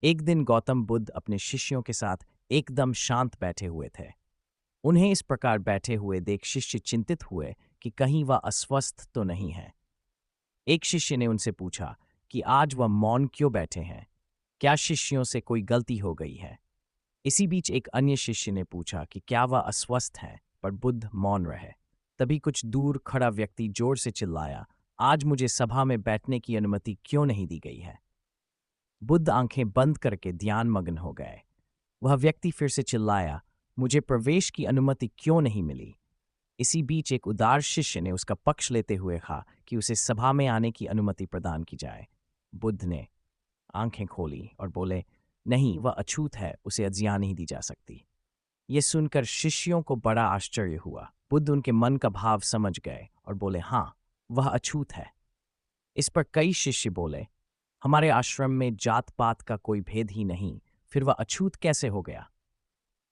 एक दिन गौतम बुद्ध अपने शिष्यों के साथ एकदम शांत बैठे हुए थे। उन्हें इस प्रकार बैठे हुए देख शिष्य चिंतित हुए कि कहीं वह अस्वस्थ तो नहीं है। एक शिष्य ने उनसे पूछा कि आज वह मौन क्यों बैठे हैं? क्या शिष्यों से कोई गलती हो गई है? इसी बीच एक अन्य शिष्य ने पूछा कि क्या वह अस्वस्थ हैं? पर बुद्ध मौन रहे। तभी कुछ दूर खड़ा व्यक्ति जोर से चिल्लाया, आज मुझे सभा में बैठने की अनुमति क्यों नहीं दी गई है? बुद्ध आंखें बंद करके ध्यान मग्न हो गए। वह व्यक्ति फिर से चिल्लाया, मुझे प्रवेश की अनुमति क्यों नहीं मिली? इसी बीच एक उदार शिष्य ने उसका पक्ष लेते हुए कहा कि उसे सभा में आने की अनुमति प्रदान की जाए। बुद्ध ने आंखें खोली और बोले, नहीं, वह अछूत है, उसे अजिया नहीं दी जा सकती। ये सुनकर शिष्यों को बड़ा आश्चर्य हुआ। बुद्ध उनके मन का भाव समझ गए और बोले, हाँ, वह अछूत है। इस पर कई शिष्य बोले, हमारे आश्रम में जात पात का कोई भेद ही नहीं, फिर वह अछूत कैसे हो गया?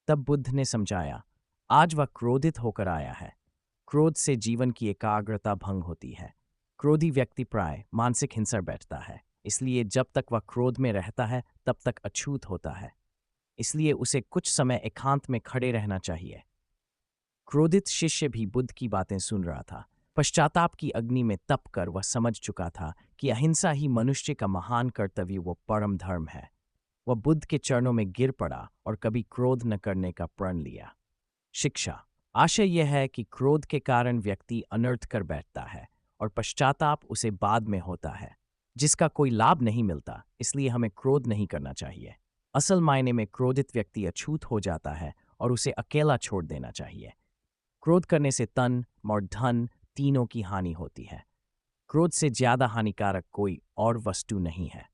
तब बुद्ध ने समझाया, आज वह क्रोधित होकर आया है। क्रोध से जीवन की एकाग्रता भंग होती है। क्रोधी व्यक्ति प्राय मानसिक हिंसा बैठता है, इसलिए जब तक वह क्रोध में रहता है तब तक अछूत होता है। इसलिए उसे कुछ समय एकांत में खड़े रहना चाहिए। क्रोधित शिष्य भी बुद्ध की बातें सुन रहा था। पश्चाताप की अग्नि में तप कर वह समझ चुका था कि अहिंसा ही मनुष्य का महान कर्तव्य व परम धर्म है। वह बुद्ध के चरणों में गिर पड़ा और कभी क्रोध न करने का प्रण लिया। शिक्षा। आशय यह है कि क्रोध के कारण व्यक्ति अनर्थ कर बैठता है और पश्चाताप उसे बाद में होता है, जिसका कोई लाभ नहीं मिलता। इसलिए हमें क्रोध नहीं करना चाहिए। असल मायने में क्रोधित व्यक्ति अछूत हो जाता है और उसे अकेला छोड़ देना चाहिए। क्रोध करने से तन और धन तीनों की हानि होती है। क्रोध से ज्यादा हानिकारक कोई और वस्तु नहीं है।